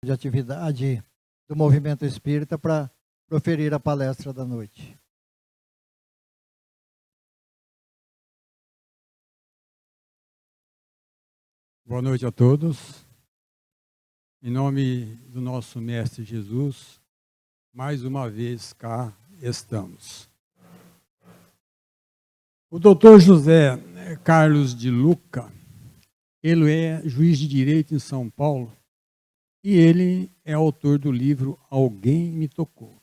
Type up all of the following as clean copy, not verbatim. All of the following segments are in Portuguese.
de atividade do Movimento Espírita para proferir a palestra da noite. Boa noite a todos. Em nome do nosso Mestre Jesus, mais uma vez cá estamos. O doutor José Carlos de Luca, ele é juiz de direito em São Paulo e ele é autor do livro Alguém Me Tocou.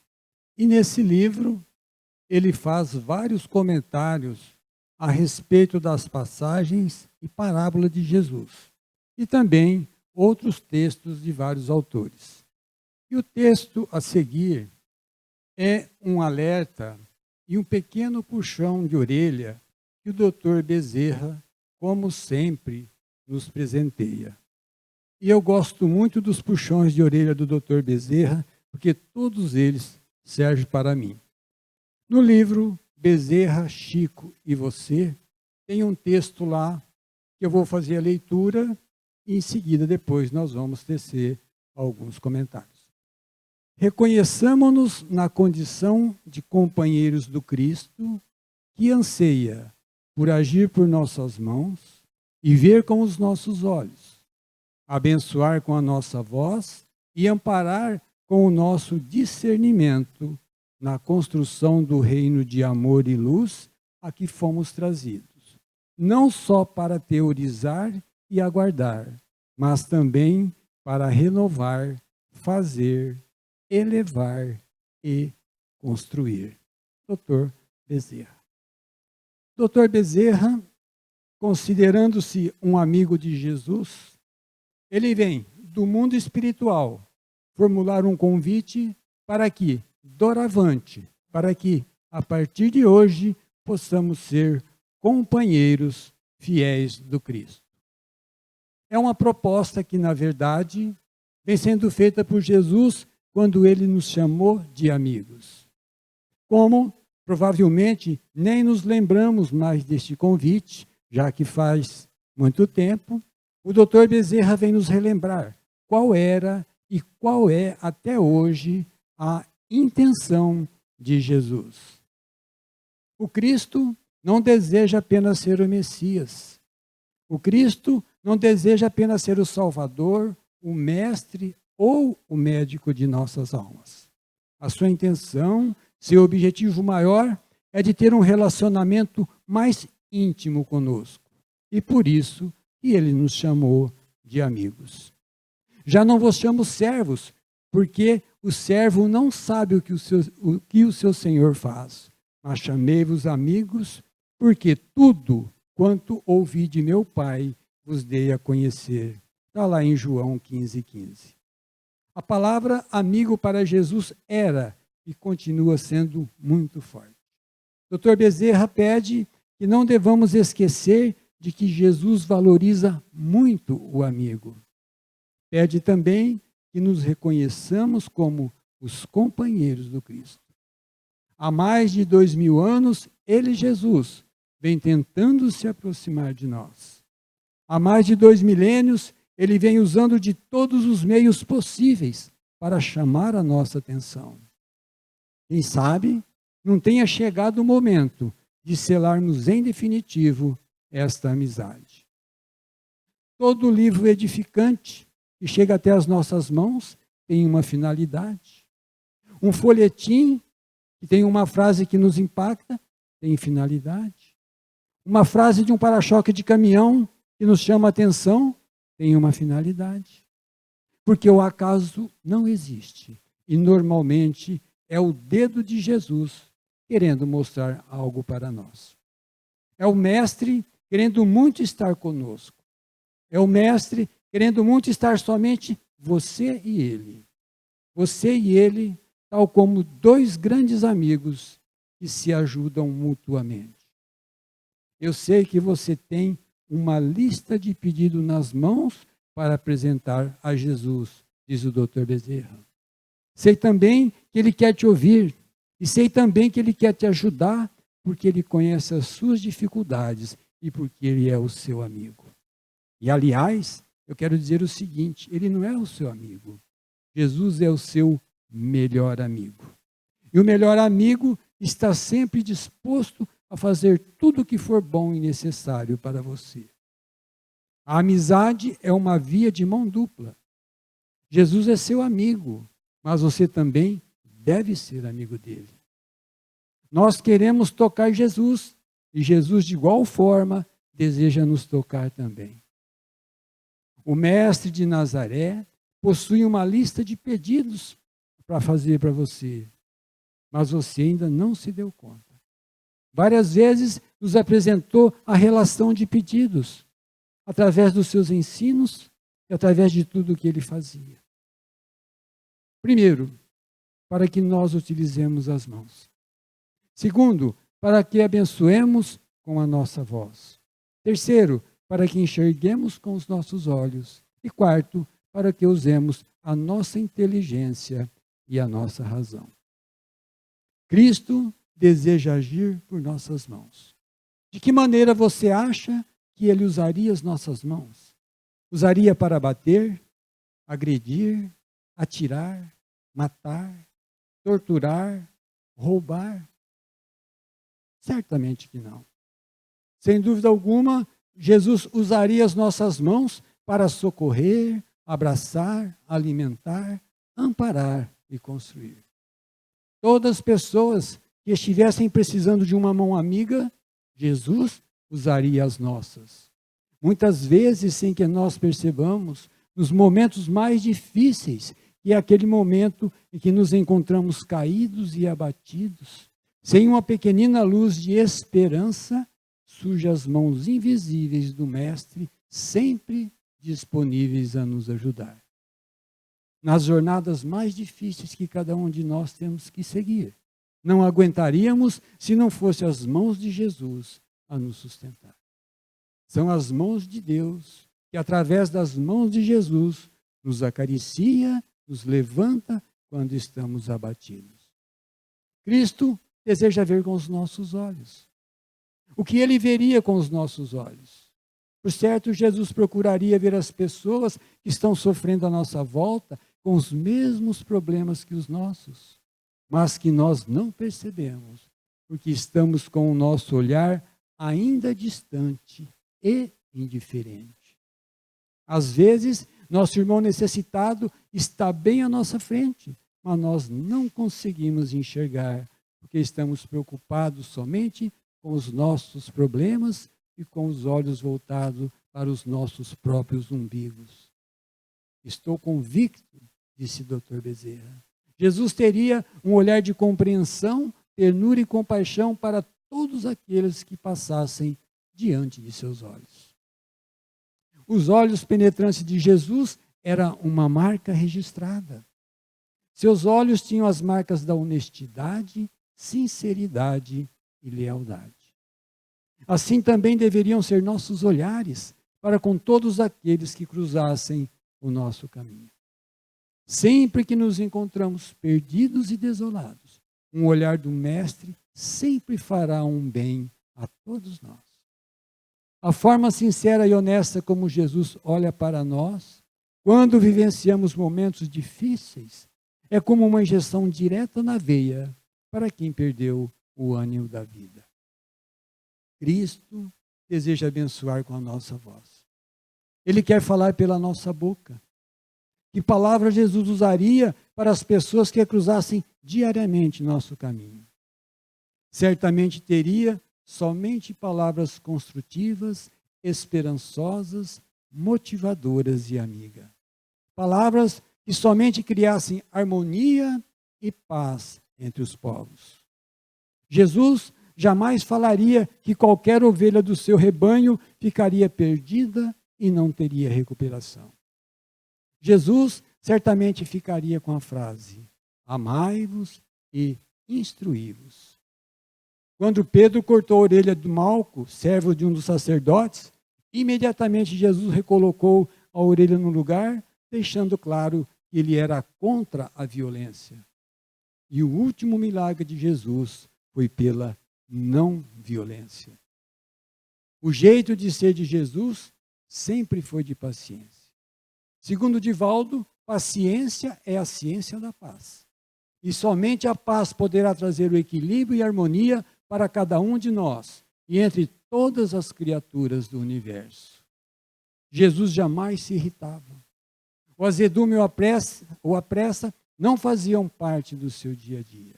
E nesse livro ele faz vários comentários a respeito das passagens e parábola de Jesus. E também outros textos de vários autores. E o texto a seguir é um alerta e um pequeno puxão de orelha que o doutor Bezerra, como sempre, nos presenteia. E eu gosto muito dos puxões de orelha do doutor Bezerra, porque todos eles servem para mim. No livro Bezerra, Chico e Você, tem um texto lá que eu vou fazer a leitura e em seguida depois nós vamos tecer alguns comentários. Reconheçamo-nos na condição de companheiros do Cristo, que anseia por agir por nossas mãos e ver com os nossos olhos, abençoar com a nossa voz e amparar com o nosso discernimento na construção do reino de amor e luz a que fomos trazidos, não só para teorizar e aguardar, mas também para renovar, fazer, elevar e construir. Dr. Bezerra. Dr. Bezerra, considerando-se um amigo de Jesus, ele vem do mundo espiritual formular um convite para que, doravante, para que, a partir de hoje, possamos ser companheiros fiéis do Cristo. É uma proposta que, na verdade, vem sendo feita por Jesus quando ele nos chamou de amigos. Como, provavelmente, nem nos lembramos mais deste convite, já que faz muito tempo, o Dr. Bezerra vem nos relembrar qual era e qual é, até hoje, a intenção de Jesus. O Cristo não deseja apenas ser o Messias. O Cristo não deseja apenas ser o Salvador, o Mestre ou o médico de nossas almas. A sua intenção, seu objetivo maior, é de ter um relacionamento mais íntimo conosco. E por isso que ele nos chamou de amigos. Já não vos chamo servos, porque o servo não sabe o que o seu senhor faz. Mas chamei-vos amigos, porque tudo quanto ouvi de meu Pai vos dei a conhecer. Está lá em João 15:15. A palavra amigo para Jesus era e continua sendo muito forte. Dr. Bezerra pede que não devamos esquecer de que Jesus valoriza muito o amigo. Pede também que nos reconheçamos como os companheiros do Cristo. Há mais de 2000 anos, ele, Jesus, vem tentando se aproximar de nós. Há mais de 2 milênios, ele vem usando de todos os meios possíveis para chamar a nossa atenção. Quem sabe não tenha chegado o momento de selarmos em definitivo esta amizade. Todo livro edificante que chega até as nossas mãos tem uma finalidade. Um folhetim que tem uma frase que nos impacta tem finalidade. Uma frase de um para-choque de caminhão que nos chama a atenção tem uma finalidade. Porque o acaso não existe. E normalmente é o dedo de Jesus querendo mostrar algo para nós. É o Mestre querendo muito estar conosco. É o Mestre querendo muito estar somente você e ele. Você e ele, tal como 2 grandes amigos que se ajudam mutuamente. Eu sei que você tem uma lista de pedidos nas mãos para apresentar a Jesus, diz o Dr. Bezerra. Sei também que ele quer te ouvir e sei também que ele quer te ajudar porque ele conhece as suas dificuldades e porque ele é o seu amigo. E, aliás, eu quero dizer o seguinte, ele não é o seu amigo, Jesus é o seu melhor amigo. E o melhor amigo está sempre disposto a fazer tudo o que for bom e necessário para você. A amizade é uma via de mão dupla. Jesus é seu amigo, mas você também deve ser amigo dele. Nós queremos tocar Jesus, e Jesus, de igual forma, deseja nos tocar também. O mestre de Nazaré possui uma lista de pedidos para fazer para você, mas você ainda não se deu conta. Várias vezes nos apresentou a relação de pedidos, através dos seus ensinos e através de tudo o que ele fazia. Primeiro, para que nós utilizemos as mãos. Segundo, para que abençoemos com a nossa voz. Terceiro, para que enxerguemos com os nossos olhos. E quarto, para que usemos a nossa inteligência e a nossa razão. Cristo deseja agir por nossas mãos. De que maneira você acha que ele usaria as nossas mãos? Usaria para bater, agredir, atirar, matar, torturar, roubar? Certamente que não. Sem dúvida alguma, Jesus usaria as nossas mãos para socorrer, abraçar, alimentar, amparar e construir. Todas as pessoas que estivessem precisando de uma mão amiga, Jesus usaria as nossas. Muitas vezes, sem que nós percebamos, nos momentos mais difíceis, que é aquele momento em que nos encontramos caídos e abatidos, sem uma pequenina luz de esperança, surgem as mãos invisíveis do Mestre, sempre disponíveis a nos ajudar. Nas jornadas mais difíceis que cada um de nós temos que seguir, não aguentaríamos se não fossem as mãos de Jesus a nos sustentar. São as mãos de Deus que, através das mãos de Jesus, nos acaricia, nos levanta quando estamos abatidos. Cristo deseja ver com os nossos olhos. O que ele veria com os nossos olhos? Por certo, Jesus procuraria ver as pessoas que estão sofrendo à nossa volta com os mesmos problemas que os nossos, mas que nós não percebemos, porque estamos com o nosso olhar ainda distante e indiferente. Às vezes, nosso irmão necessitado está bem à nossa frente, mas nós não conseguimos enxergar, porque estamos preocupados somente com os nossos problemas e com os olhos voltados para os nossos próprios umbigos. Estou convicto, disse Dr. Bezerra. Jesus teria um olhar de compreensão, ternura e compaixão para todos aqueles que passassem diante de seus olhos. Os olhos penetrantes de Jesus eram uma marca registrada. Seus olhos tinham as marcas da honestidade, sinceridade e lealdade. Assim também deveriam ser nossos olhares para com todos aqueles que cruzassem o nosso caminho. Sempre que nos encontramos perdidos e desolados, um olhar do Mestre sempre fará um bem a todos nós. A forma sincera e honesta como Jesus olha para nós, quando vivenciamos momentos difíceis, é como uma injeção direta na veia para quem perdeu o ânimo da vida. Cristo deseja abençoar com a nossa voz. Ele quer falar pela nossa boca. Que palavra Jesus usaria para as pessoas que cruzassem diariamente nosso caminho? Certamente teria somente palavras construtivas, esperançosas, motivadoras e amigas. Palavras que somente criassem harmonia e paz entre os povos. Jesus jamais falaria que qualquer ovelha do seu rebanho ficaria perdida e não teria recuperação. Jesus certamente ficaria com a frase: amai-vos e instruí-vos. Quando Pedro cortou a orelha do Malco, servo de um dos sacerdotes, imediatamente Jesus recolocou a orelha no lugar, deixando claro que ele era contra a violência. E o último milagre de Jesus foi pela não violência. O jeito de ser de Jesus sempre foi de paciência. Segundo Divaldo, paciência é a ciência da paz. E somente a paz poderá trazer o equilíbrio e harmonia para cada um de nós e entre todas as criaturas do universo. Jesus jamais se irritava. O azedume ou a pressa não faziam parte do seu dia a dia.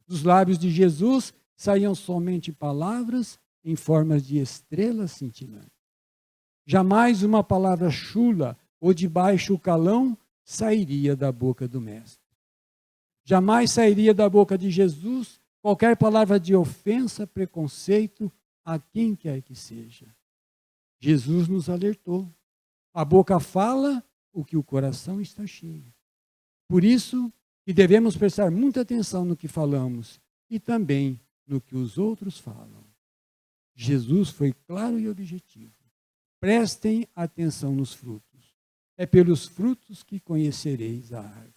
Dos lábios de Jesus saíam somente palavras em formas de estrelas cintilantes. Jamais uma palavra chula ou de baixo calão sairia da boca do Mestre. Jamais sairia da boca de Jesus qualquer palavra de ofensa, preconceito a quem quer que seja. Jesus nos alertou. A boca fala o que o coração está cheio. Por isso que devemos prestar muita atenção no que falamos e também no que os outros falam. Jesus foi claro e objetivo. Prestem atenção nos frutos. É pelos frutos que conhecereis a árvore.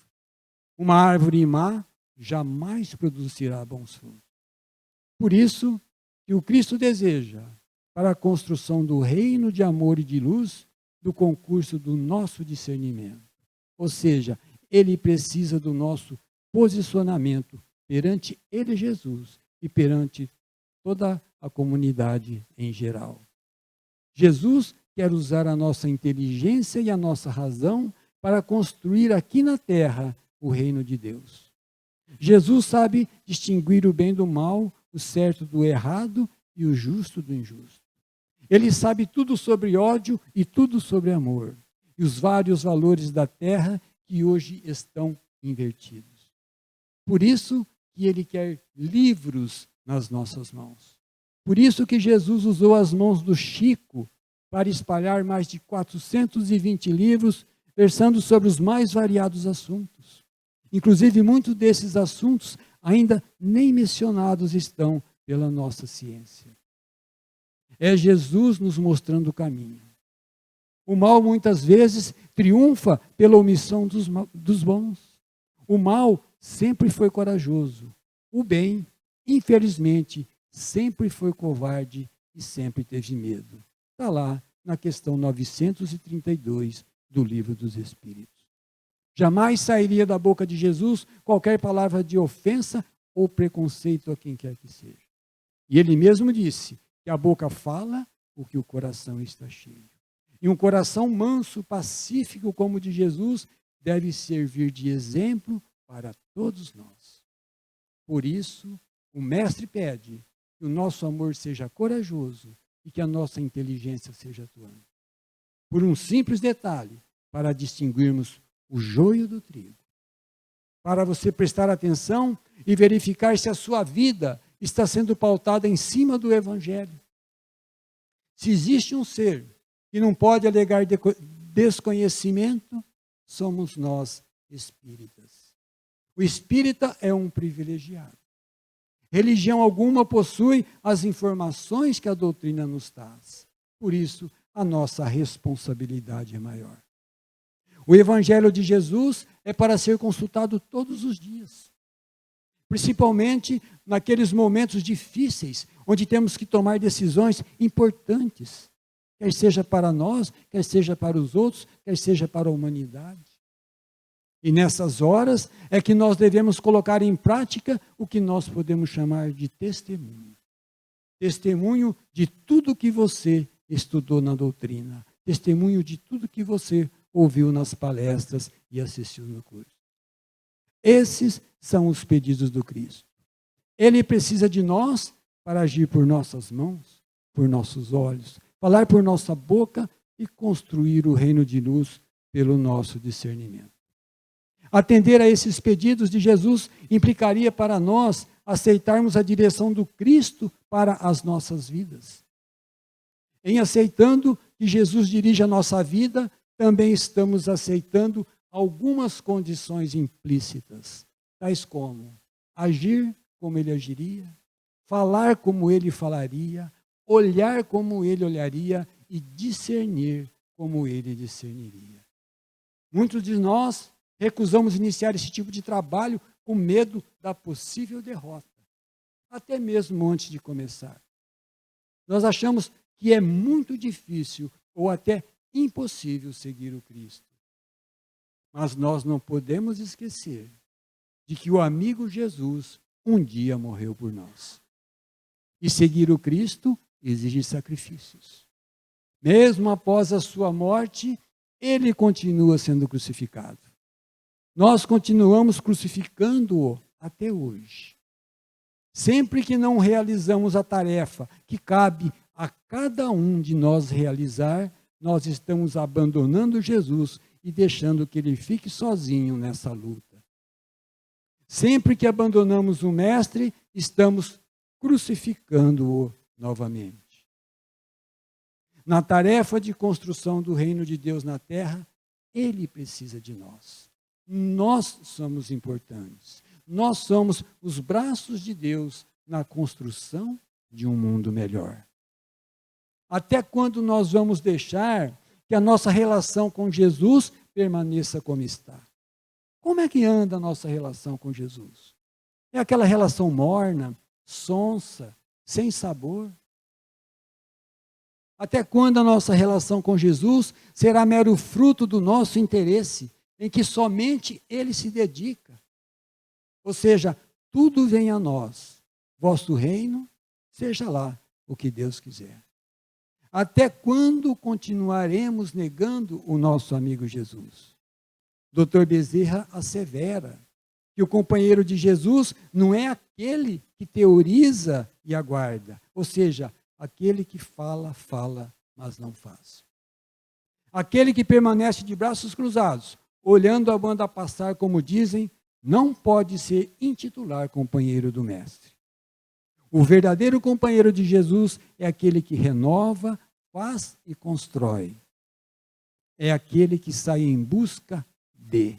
Uma árvore má jamais produzirá bons frutos. Por isso que o Cristo deseja, para a construção do reino de amor e de luz, do concurso do nosso discernimento. Ou seja, ele precisa do nosso posicionamento perante ele, Jesus, e perante toda a comunidade em geral. Jesus quer usar a nossa inteligência e a nossa razão para construir aqui na terra o reino de Deus. Jesus sabe distinguir o bem do mal, o certo do errado e o justo do injusto. Ele sabe tudo sobre ódio e tudo sobre amor, e os vários valores da terra que hoje estão invertidos. Por isso que ele quer livros nas nossas mãos. Por isso que Jesus usou as mãos do Chico para espalhar mais de 420 livros, versando sobre os mais variados assuntos. Inclusive, muitos desses assuntos ainda nem mencionados estão pela nossa ciência. É Jesus nos mostrando o caminho. O mal, muitas vezes, triunfa pela omissão dos bons. O mal sempre foi corajoso. O bem, infelizmente, sempre foi covarde e sempre teve medo. Está lá na questão 932 do Livro dos Espíritos. Jamais sairia da boca de Jesus qualquer palavra de ofensa ou preconceito a quem quer que seja. E ele mesmo disse que a boca fala o que o coração está cheio. E um coração manso, pacífico como o de Jesus, deve servir de exemplo para todos nós. Por isso, o Mestre pede que o nosso amor seja corajoso e que a nossa inteligência seja atuante. Por um simples detalhe, para distinguirmos o joio do trigo. Para você prestar atenção e verificar se a sua vida está sendo pautada em cima do Evangelho. Se existe um ser que não pode alegar desconhecimento, somos nós espíritas. O espírita é um privilegiado. Religião alguma possui as informações que a doutrina nos traz. Por isso, a nossa responsabilidade é maior. O Evangelho de Jesus é para ser consultado todos os dias. Principalmente naqueles momentos difíceis, onde temos que tomar decisões importantes, quer seja para nós, quer seja para os outros, quer seja para a humanidade. E nessas horas é que nós devemos colocar em prática o que nós podemos chamar de testemunho. Testemunho de tudo que você estudou na doutrina, testemunho de tudo que você ouviu nas palestras e assistiu no curso. Esses são os pedidos do Cristo. Ele precisa de nós para agir por nossas mãos, por nossos olhos, falar por nossa boca e construir o reino de luz pelo nosso discernimento. Atender a esses pedidos de Jesus implicaria para nós aceitarmos a direção do Cristo para as nossas vidas. Em aceitando que Jesus dirige a nossa vida, também estamos aceitando algumas condições implícitas, tais como agir como ele agiria, falar como ele falaria, olhar como ele olharia e discernir como ele discerniria. Muitos de nós recusamos iniciar esse tipo de trabalho com medo da possível derrota, até mesmo antes de começar. Nós achamos que é muito difícil ou até impossível seguir o Cristo. Mas nós não podemos esquecer de que o amigo Jesus um dia morreu por nós. E seguir o Cristo exige sacrifícios. Mesmo após a sua morte, ele continua sendo crucificado. Nós continuamos crucificando-o até hoje. Sempre que não realizamos a tarefa que cabe a cada um de nós realizar, nós estamos abandonando Jesus e deixando que ele fique sozinho nessa luta. Sempre que abandonamos o Mestre, estamos crucificando-o novamente. Na tarefa de construção do reino de Deus na terra, ele precisa de nós. Nós somos importantes. Nós somos os braços de Deus na construção de um mundo melhor. Até quando nós vamos deixar que a nossa relação com Jesus permaneça como está? Como é que anda a nossa relação com Jesus? É aquela relação morna, sonsa, sem sabor? Até quando a nossa relação com Jesus será mero fruto do nosso interesse, em que somente Ele se dedica? Ou seja, tudo vem a nós, vosso reino, seja lá o que Deus quiser. Até quando continuaremos negando o nosso amigo Jesus? Dr. Bezerra assevera que o companheiro de Jesus não é aquele que teoriza e aguarda, ou seja, aquele que fala, mas não faz. Aquele que permanece de braços cruzados, olhando a banda passar, como dizem, não pode ser intitular companheiro do Mestre. O verdadeiro companheiro de Jesus é aquele que renova, faz e constrói. É aquele que sai em busca de.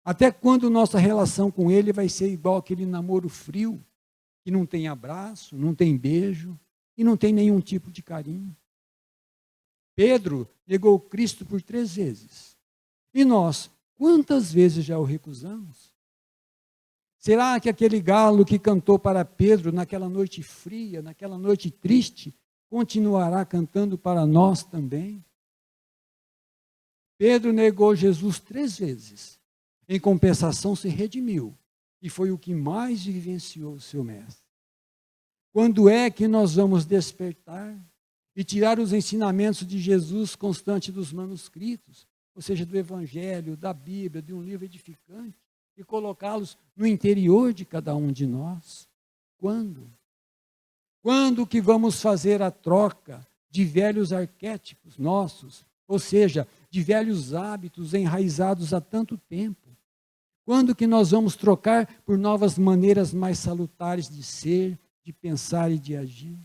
Até quando nossa relação com ele vai ser igual aquele namoro frio, que não tem abraço, não tem beijo e não tem nenhum tipo de carinho? Pedro negou Cristo por 3 vezes. E nós, quantas vezes já o recusamos? Será que aquele galo que cantou para Pedro naquela noite fria, naquela noite triste, continuará cantando para nós também? Pedro negou Jesus 3 vezes. Em compensação, se redimiu. E foi o que mais vivenciou o seu mestre. Quando é que nós vamos despertar e tirar os ensinamentos de Jesus constante dos manuscritos, ou seja, do Evangelho, da Bíblia, de um livro edificante, e colocá-los no interior de cada um de nós? Quando? Quando que vamos fazer a troca de velhos arquétipos nossos, ou seja, de velhos hábitos enraizados há tanto tempo? Quando que nós vamos trocar por novas maneiras mais salutares de ser, de pensar e de agir?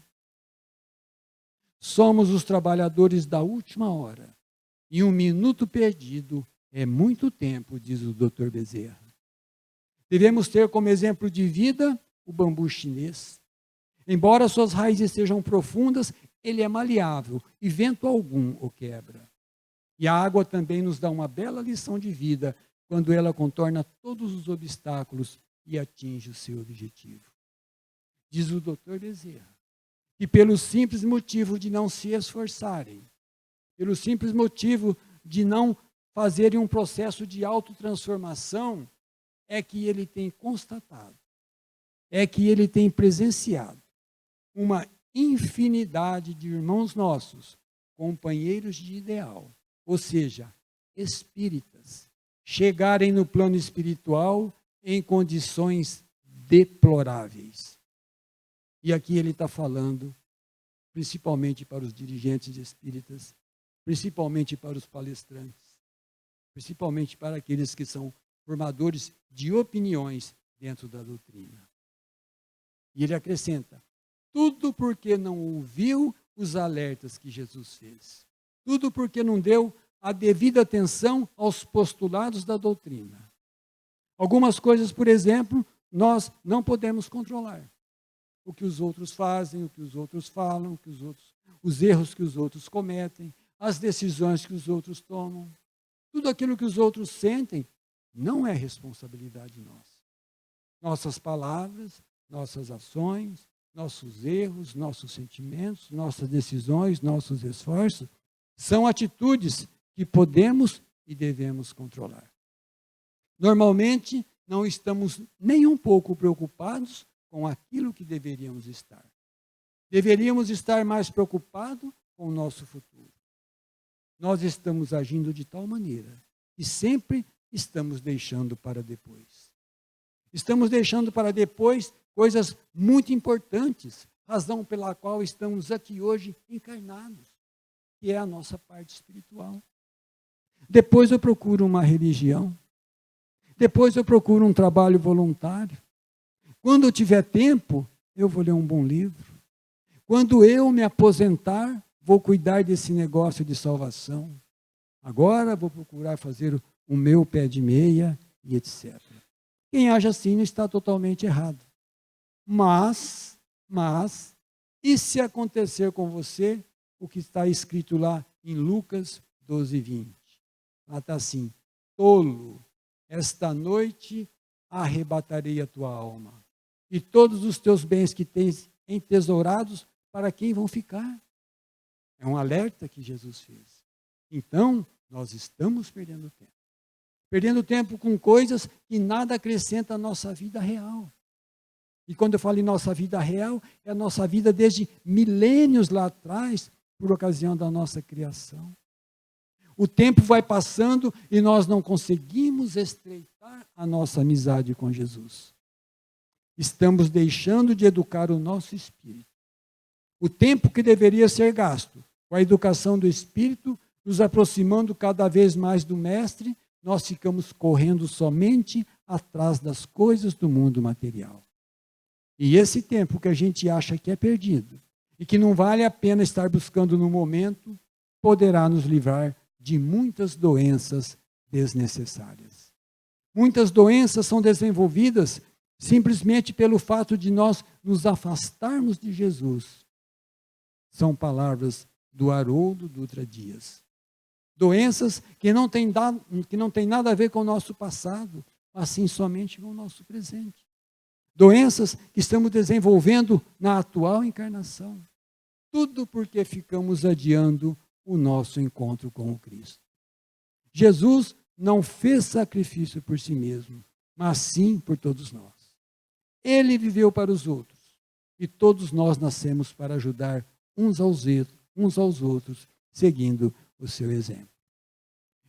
Somos os trabalhadores da última hora. E 1 minuto perdido é muito tempo, diz o Dr. Bezerra. Devemos ter como exemplo de vida o bambu chinês. Embora suas raízes sejam profundas, ele é maleável e vento algum o quebra. E a água também nos dá uma bela lição de vida quando ela contorna todos os obstáculos e atinge o seu objetivo. Diz o Dr. Bezerra que pelo simples motivo de não se esforçarem, pelo simples motivo de não fazerem um processo de autotransformação, é que ele tem constatado, é que ele tem presenciado uma infinidade de irmãos nossos, companheiros de ideal, ou seja, espíritas, chegarem no plano espiritual em condições deploráveis. E aqui ele está falando, principalmente para os dirigentes espíritas, principalmente para os palestrantes, principalmente para aqueles que são formadores de opiniões dentro da doutrina. E ele acrescenta, tudo porque não ouviu os alertas que Jesus fez. Tudo porque não deu a devida atenção aos postulados da doutrina. Algumas coisas, por exemplo, nós não podemos controlar. O que os outros fazem, o que os outros falam, os erros que os outros cometem, as decisões que os outros tomam. Tudo aquilo que os outros sentem não é responsabilidade nossa. Nossas palavras, nossas ações, nossos erros, nossos sentimentos, nossas decisões, nossos esforços, são atitudes que podemos e devemos controlar. Normalmente, não estamos nem um pouco preocupados com aquilo que deveríamos estar. Deveríamos estar mais preocupados com o nosso futuro. Nós estamos agindo de tal maneira que sempre estamos deixando para depois. Estamos deixando para depois coisas muito importantes, razão pela qual estamos aqui hoje encarnados, que é a nossa parte espiritual. Depois eu procuro uma religião. Depois eu procuro um trabalho voluntário. Quando eu tiver tempo, eu vou ler um bom livro. Quando eu me aposentar, vou cuidar desse negócio de salvação. Agora vou procurar fazer o meu pé de meia e etc. Quem age assim não está totalmente errado. Mas, e se acontecer com você o que está escrito lá em Lucas 12:20? Lá está assim: tolo, esta noite arrebatarei a tua alma, e todos os teus bens que tens entesourados, para quem vão ficar? É um alerta que Jesus fez. Então, nós estamos perdendo tempo. Perdendo tempo com coisas que nada acrescentam à nossa vida real. E quando eu falo em nossa vida real, é a nossa vida desde milênios lá atrás, por ocasião da nossa criação. O tempo vai passando e nós não conseguimos estreitar a nossa amizade com Jesus. Estamos deixando de educar o nosso espírito. O tempo que deveria ser gasto com a educação do espírito, nos aproximando cada vez mais do Mestre, nós ficamos correndo somente atrás das coisas do mundo material. E esse tempo que a gente acha que é perdido e que não vale a pena estar buscando no momento, poderá nos livrar de muitas doenças desnecessárias. Muitas doenças são desenvolvidas simplesmente pelo fato de nós nos afastarmos de Jesus. São palavras do Haroldo Dutra Dias. Doenças que não têm nada a ver com o nosso passado, mas sim somente com o nosso presente. Doenças que estamos desenvolvendo na atual encarnação. Tudo porque ficamos adiando o nosso encontro com o Cristo. Jesus não fez sacrifício por si mesmo, mas sim por todos nós. Ele viveu para os outros e todos nós nascemos para ajudar uns aos outros, seguindo o seu exemplo.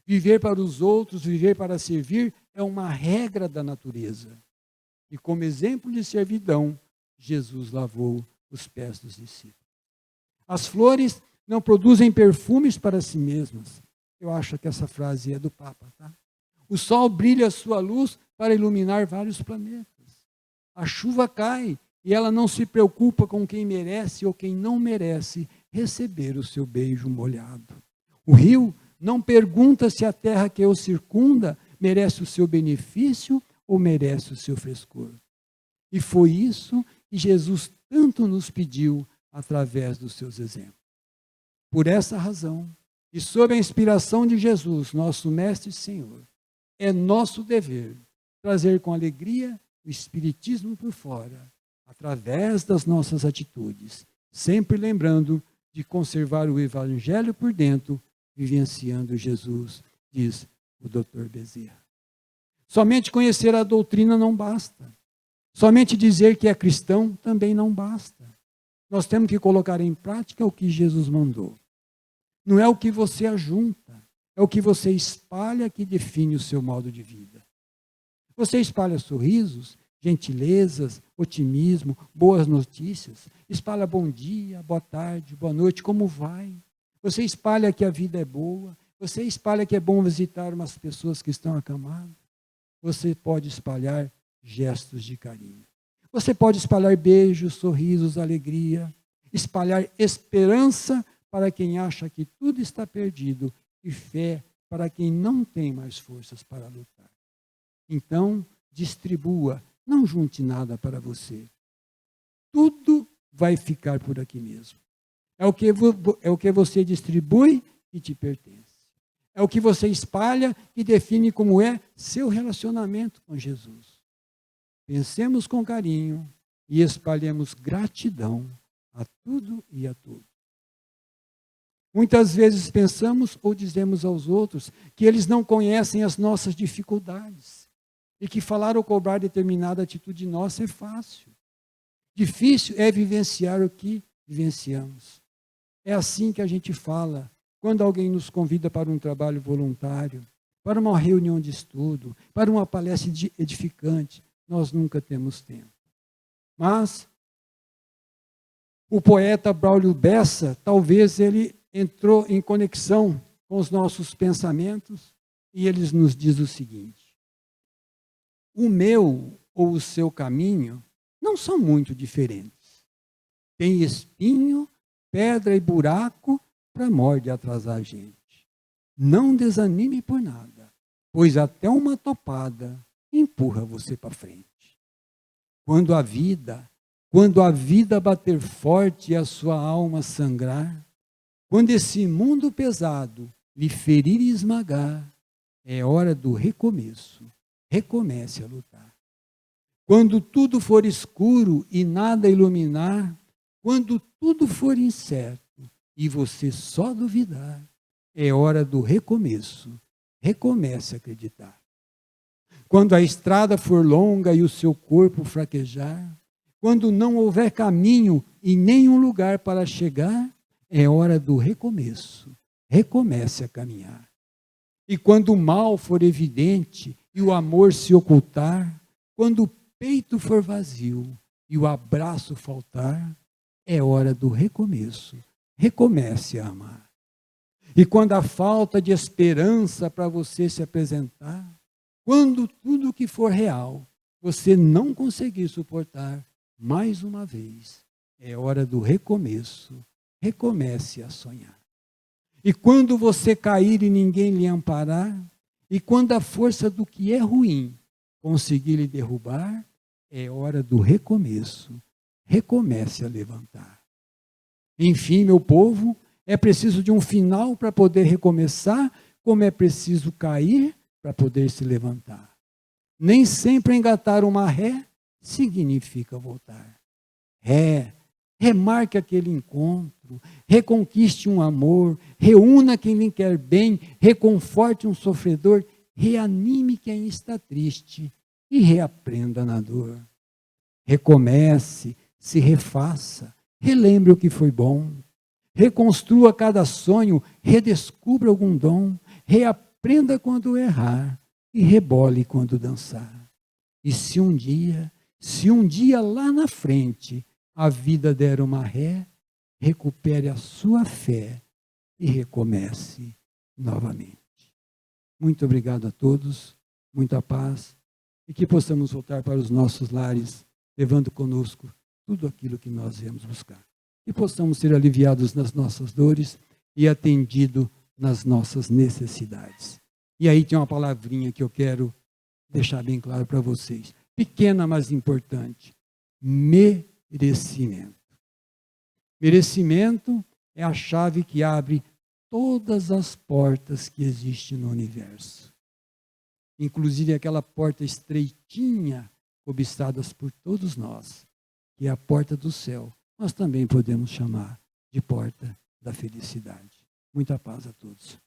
Viver para os outros, viver para servir, é uma regra da natureza. E como exemplo de servidão, Jesus lavou os pés dos discípulos. As flores não produzem perfumes para si mesmas. Eu acho que essa frase é do Papa, tá? O sol brilha a sua luz para iluminar vários planetas. A chuva cai e ela não se preocupa com quem merece ou quem não merece receber o seu beijo molhado. O rio não pergunta se a terra que o circunda merece o seu benefício ou merece o seu frescor. E foi isso que Jesus tanto nos pediu através dos seus exemplos. Por essa razão, e sob a inspiração de Jesus, nosso Mestre e Senhor, é nosso dever trazer com alegria o Espiritismo por fora, através das nossas atitudes, sempre lembrando de conservar o Evangelho por dentro, vivenciando Jesus, diz o Dr. Bezerra. Somente conhecer a doutrina não basta. Somente dizer que é cristão também não basta. Nós temos que colocar em prática o que Jesus mandou. Não é o que você ajunta, é o que você espalha que define o seu modo de vida. Você espalha sorrisos, gentilezas, otimismo, boas notícias, espalha bom dia, boa tarde, boa noite, como vai? Você espalha que a vida é boa, você espalha que é bom visitar umas pessoas que estão acamadas. Você pode espalhar gestos de carinho. Você pode espalhar beijos, sorrisos, alegria, espalhar esperança para quem acha que tudo está perdido e fé para quem não tem mais forças para lutar. Então, distribua, não junte nada para você. Tudo vai ficar por aqui mesmo. É o que você distribui que te pertence. É o que você espalha que define como é seu relacionamento com Jesus. Pensemos com carinho e espalhemos gratidão a tudo e a todos. Muitas vezes pensamos ou dizemos aos outros que eles não conhecem as nossas dificuldades e que falar ou cobrar determinada atitude nossa é fácil. Difícil é vivenciar o que vivenciamos. É assim que a gente fala quando alguém nos convida para um trabalho voluntário, para uma reunião de estudo, para uma palestra edificante. Nós nunca temos tempo. Mas o poeta Braulio Bessa, talvez ele entrou em conexão com os nossos pensamentos e ele nos diz o seguinte: o meu ou o seu caminho não são muito diferentes. Tem espinho, pedra e buraco para morte atrasar a gente. Não desanime por nada, pois até uma topada empurra você para frente. Quando a vida bater forte e a sua alma sangrar, quando esse mundo pesado lhe ferir e esmagar, é hora do recomeço. Recomece a lutar. Quando tudo for escuro e nada iluminar, quando tudo for incerto e você só duvidar, é hora do recomeço. Recomece a acreditar. Quando a estrada for longa e o seu corpo fraquejar, quando não houver caminho e nenhum lugar para chegar, é hora do recomeço. Recomece a caminhar. E quando o mal for evidente e o amor se ocultar, quando o peito for vazio e o abraço faltar, é hora do recomeço. Recomece a amar. E quando a falta de esperança para você se apresentar, quando tudo que for real você não conseguir suportar, mais uma vez, é hora do recomeço. Recomece a sonhar. E quando você cair e ninguém lhe amparar, e quando a força do que é ruim conseguir lhe derrubar, é hora do recomeço. Recomece a levantar. Enfim, meu povo, é preciso de um final para poder recomeçar, como é preciso cair para poder se levantar. Nem sempre engatar uma ré significa voltar. Remarque aquele encontro, reconquiste um amor, reúna quem lhe quer bem, reconforte um sofredor, reanime quem está triste e reaprenda na dor. Recomece, se refaça, relembre o que foi bom, reconstrua cada sonho, redescubra algum dom, reaprenda quando errar e rebole quando dançar. E se um dia lá na frente a vida der uma ré, recupere a sua fé e recomece novamente. Muito obrigado a todos, muita paz, e que possamos voltar para os nossos lares, levando conosco tudo aquilo que nós viemos buscar. E possamos ser aliviados nas nossas dores e atendidos nas nossas necessidades. E aí tem uma palavrinha que eu quero deixar bem claro para vocês. Pequena, mas importante. Merecimento. Merecimento é a chave que abre todas as portas que existem no universo. Inclusive aquela porta estreitinha, cobiçadas por todos nós, que é a porta do céu. Nós também podemos chamar de porta da felicidade. Muita paz a todos.